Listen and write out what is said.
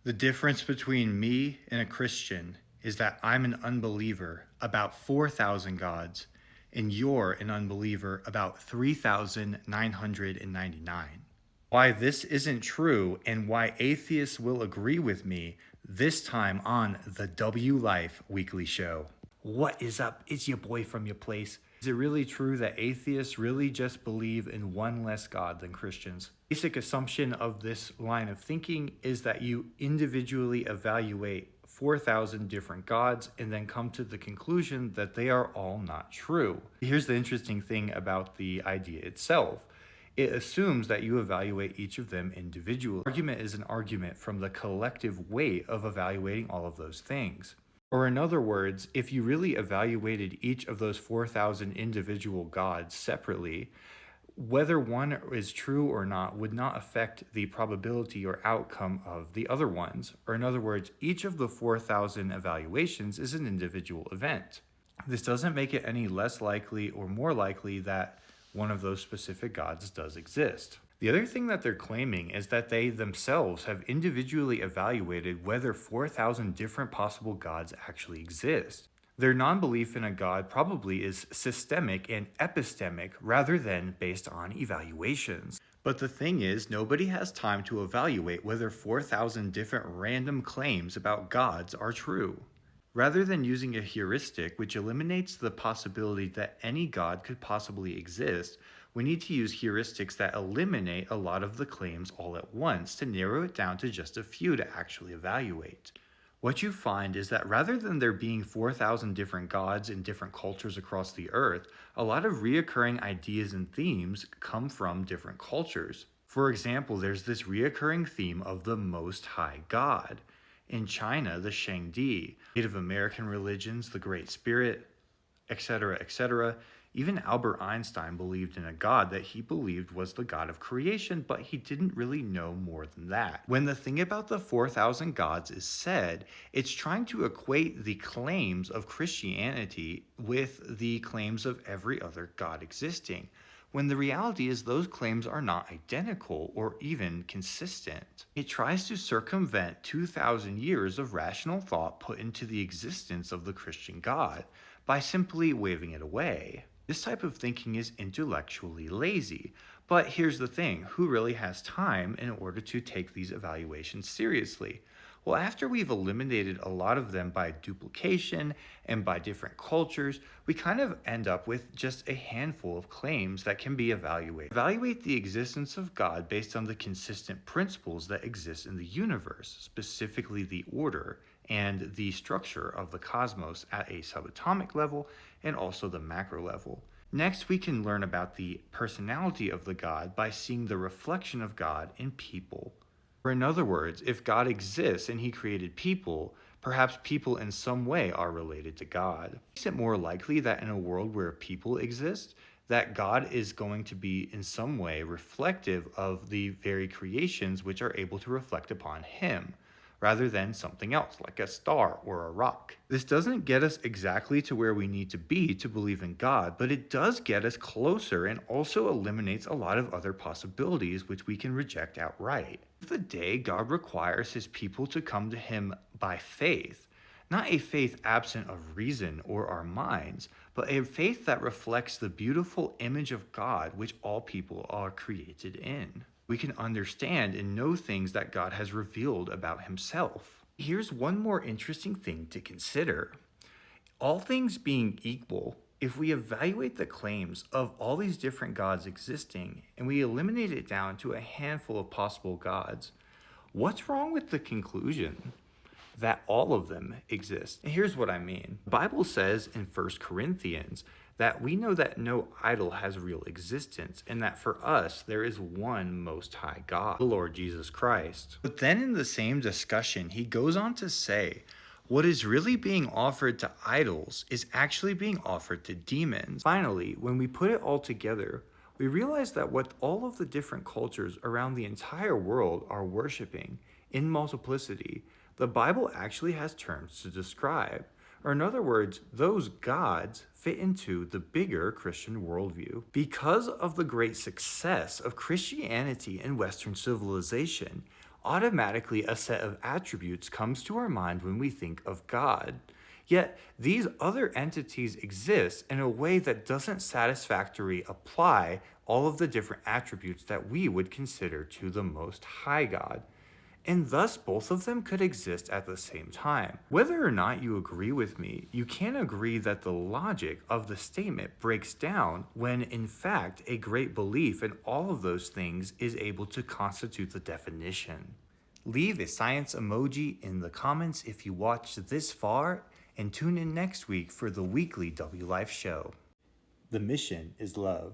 The difference between me and a Christian is that I'm an unbeliever about 4,000 gods, and you're an unbeliever about 3,999. Why this isn't true and why atheists will agree with me this time on the W Life Weekly Show. What is up? It's your boy from your place. Is it really true that atheists really just believe in one less God than Christians? Basic assumption of this line of thinking is that you individually evaluate 4,000 different gods and then come to the conclusion that they are all not true. Here's the interesting thing about the idea itself. It assumes that you evaluate each of them individually. Argument is an argument from the collective weight of evaluating all of those things. Or in other words, if you really evaluated each of those 4,000 individual gods separately, whether one is true or not would not affect the probability or outcome of the other ones. Or in other words, each of the 4,000 evaluations is an individual event. This doesn't make it any less likely or more likely that one of those specific gods does exist. The other thing that they're claiming is that they themselves have individually evaluated whether 4,000 different possible gods actually exist. Their non-belief in a god probably is systemic and epistemic rather than based on evaluations. But the thing is, nobody has time to evaluate whether 4,000 different random claims about gods are true. Rather than using a heuristic which eliminates the possibility that any god could possibly exist, we need to use heuristics that eliminate a lot of the claims all at once to narrow it down to just a few to actually evaluate. What you find is that rather than there being 4,000 different gods in different cultures across the earth, a lot of reoccurring ideas and themes come from different cultures. For example, there's this reoccurring theme of the Most High God. In China, the Shangdi, Native American religions, the Great Spirit, etc., etc. Even Albert Einstein believed in a god that he believed was the god of creation, but he didn't really know more than that. When the thing about the 4,000 gods is said, it's trying to equate the claims of Christianity with the claims of every other god existing, when the reality is those claims are not identical or even consistent. It tries to circumvent 2,000 years of rational thought put into the existence of the Christian God by simply waving it away. This type of thinking is intellectually lazy, but here's the thing, who really has time in order to take these evaluations seriously? Well, after we've eliminated a lot of them by duplication and by different cultures, we kind of end up with just a handful of claims that can be evaluated. Evaluate the existence of God based on the consistent principles that exist in the universe, specifically the order and the structure of the cosmos at a subatomic level and also the macro level. Next, we can learn about the personality of the God by seeing the reflection of God in people. Or in other words, if God exists and he created people, perhaps people in some way are related to God. Makes it more likely that in a world where people exist, that God is going to be in some way reflective of the very creations which are able to reflect upon him, rather than something else like a star or a rock. This doesn't get us exactly to where we need to be to believe in God, but it does get us closer and also eliminates a lot of other possibilities which we can reject outright. At the end of the day, God requires his people to come to him by faith, not a faith absent of reason or our minds, but a faith that reflects the beautiful image of God which all people are created in. We can understand and know things that God has revealed about himself. Here's one more interesting thing to consider. All things being equal, if we evaluate the claims of all these different gods existing and we eliminate it down to a handful of possible gods, what's wrong with the conclusion that all of them exist? And here's what I mean. The Bible says in 1 Corinthians that we know that no idol has real existence, and that for us there is one Most High God, the Lord Jesus Christ. But then in the same discussion, he goes on to say, what is really being offered to idols is actually being offered to demons. Finally, when we put it all together, we realize that what all of the different cultures around the entire world are worshiping in multiplicity, the Bible actually has terms to describe. Or in other words, those gods fit into the bigger Christian worldview. Because of the great success of Christianity in Western civilization, automatically a set of attributes comes to our mind when we think of God. Yet, these other entities exist in a way that doesn't satisfactorily apply all of the different attributes that we would consider to the Most High God. And thus, both of them could exist at the same time. Whether or not you agree with me, you can agree that the logic of the statement breaks down when, in fact, a great belief in all of those things is able to constitute the definition. Leave a science emoji in the comments if you watched this far, and tune in next week for the weekly W Life show. The mission is love.